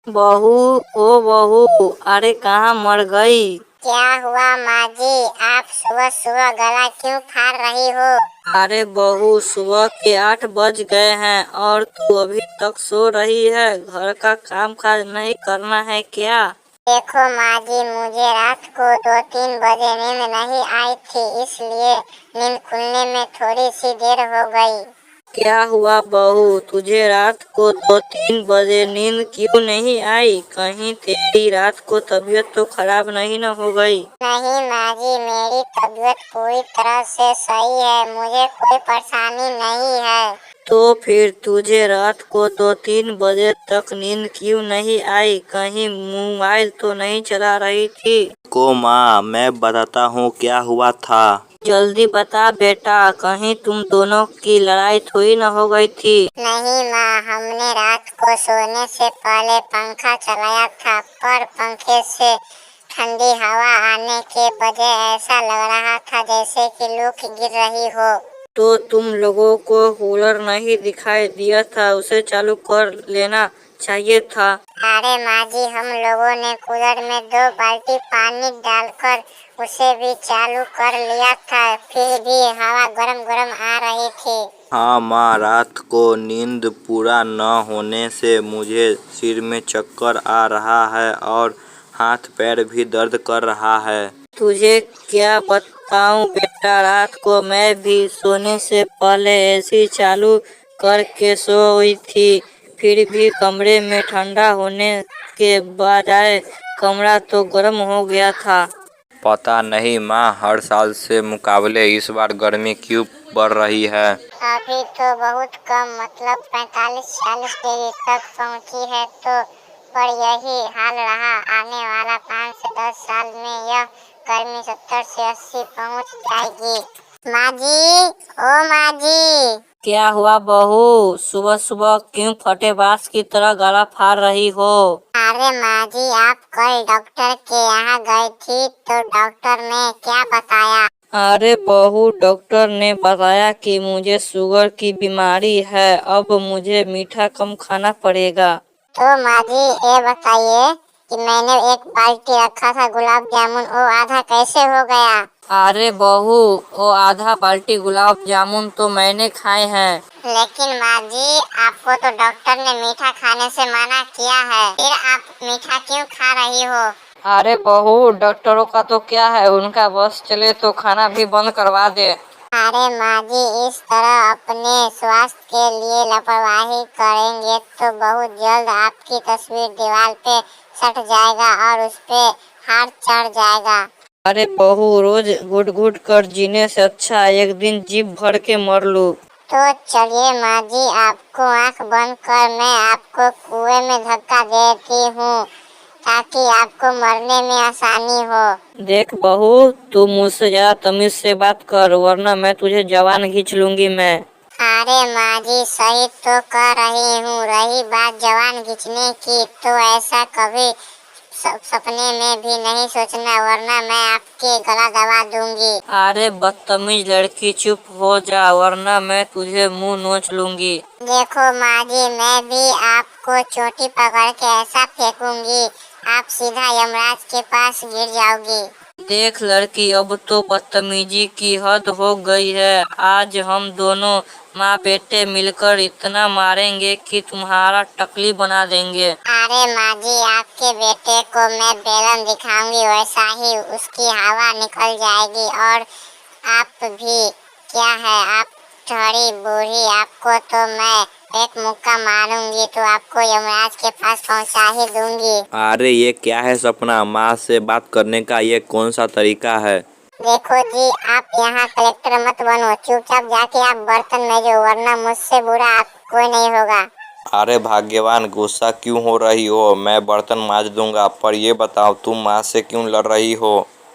बहू, ओ बहू, अरे कहाँ मर गई? क्या हुआ माँ जी, आप सुबह सुबह गला क्यों फाड़ रही हो? अरे बहू, सुबह के 8 बज गए हैं और तू अभी तक सो रही है। घर का काम काज नहीं करना है क्या? देखो माँ जी, मुझे रात को 2-3 बजे नींद नहीं आई थी, इसलिए नींद खुलने में थोड़ी सी देर हो गई। क्या हुआ बहू, तुझे रात को 2-3 बजे नींद क्यों नहीं आई? कहीं तेरी रात को तबीयत तो खराब नहीं न हो गई? नहीं माँ जी, मेरी तबीयत पूरी तरह से सही है, मुझे कोई परेशानी नहीं है। तो फिर तुझे रात को 2-3 बजे तक नींद क्यों नहीं आई? कहीं मोबाइल तो नहीं चला रही थी? को माँ, मैं बताता हूँ क्या हुआ था। जल्दी बता बेटा, कहीं तुम दोनों की लड़ाई थोड़ी न हो गई थी? नहीं माँ, हमने रात को सोने से पहले पंखा चलाया था, पर पंखे से ठंडी हवा आने के बजाय ऐसा लग रहा था जैसे कि लूक गिर रही हो। तो तुम लोगों को कूलर नहीं दिखाई दिया था? उसे चालू कर लेना चाहिए था। अरे माँ जी, हम लोगों ने कूलर में 2 बाल्टी पानी डालकर उसे भी चालू कर लिया था, फिर भी हवा गरम गरम आ रही थी। हाँ माँ, रात को नींद पूरा न होने से मुझे सिर में चक्कर आ रहा है और हाथ पैर भी दर्द कर रहा है। तुझे क्या बताऊं बेटा, रात को मैं भी सोने से पहले एसी चालू करके सोई थी, फिर भी कमरे में ठंडा होने के बजाय कमरा तो गर्म हो गया था। पता नहीं माँ, हर साल से मुकाबले इस बार गर्मी क्यों बढ़ रही है। अभी तो बहुत कम, मतलब 45-46 डिग्री तक पहुंची है, तो पर यही हाल रहा आने वाला 5 से 10 साल में यह गर्मी 70 से 80 पहुंच जाएगी। माँ जी, ओ माँ जी। क्या हुआ बहू, सुबह सुबह क्यों फटे बांस की तरह गला फाड़ रही हो? अरे माँ जी, आप कल डॉक्टर के यहाँ गई थी, तो डॉक्टर ने क्या बताया? अरे बहू, डॉक्टर ने बताया कि मुझे शुगर की बीमारी है, अब मुझे मीठा कम खाना पड़ेगा। तो माँ जी, ये बताइए कि मैंने 1 बाल्टी रखा था गुलाब जामुन, वो आधा कैसे हो गया? अरे बहू, वो आधा बाल्टी गुलाब जामुन तो मैंने खाए हैं। लेकिन माँ जी, आपको तो डॉक्टर ने मीठा खाने से मना किया है, फिर आप मीठा क्यों खा रही हो? अरे बहू, डॉक्टरों का तो क्या है, उनका बस चले तो खाना भी बंद करवा दे। अरे माँ जी, इस तरह अपने स्वास्थ्य के लिए लापरवाही करेंगे तो बहुत जल्द आपकी तस्वीर दीवार पे सट जाएगा और उस पे हाथ चढ़ जाएगा। अरे बहू, रोज घुट घुट कर जीने से अच्छा एक दिन जी भर के मर लूं। तो चलिए माँ जी, आपको आंख बंद कर मैं आपको कुएं में धक्का देती हूँ, ताकि आपको मरने में आसानी हो। देख बहू, तू मुझसे ज्यादा तमीज से बात कर, वरना मैं तुझे जवान खींच लूंगी मैं। अरे माँ जी, सही तो कह रही हूँ, रही बात जवान खींचने की, तो ऐसा कभी सपने में भी नहीं सोचना, वरना मैं आपके गला दबा दूंगी। अरे बदतमीज लड़की, चुप हो जा, वरना मैं तुझे मुंह नोच लूंगी। देखो माँ जी, मैं भी आपको चोटी पकड़ के ऐसा फेंकूंगी, आप सीधा यमराज के पास गिर जाओगी। देख लड़की, अब तो बदतमीजी की हद हो गई है। आज हम दोनों माँ बेटे मिलकर इतना मारेंगे कि तुम्हारा टकली बना देंगे। अरे माँ जी, आपके बेटे को मैं बेलन दिखाऊंगी, वैसा ही उसकी हवा निकल जाएगी, और आप भी क्या है, आप थोड़ी बूढ़ी, आपको तो मैं एक मुक्का मारूंगी तो आपको यमराज के पास पहुंचा ही दूंगी। अरे ये क्या है सपना, माँ से बात करने का ये कौन सा तरीका है। देखो जी, आप यहाँ कलेक्टर मत बनो, चुपचाप जाके आप बर्तन भेजो, वरना मुझसे बुरा आप कोई नहीं होगा। अरे भाग्यवान, गुस्सा क्यों हो रही हो, मैं बर्तन मांज दूंगा, पर ये बताओ तुम माँ से क्यों लड़ रही हो।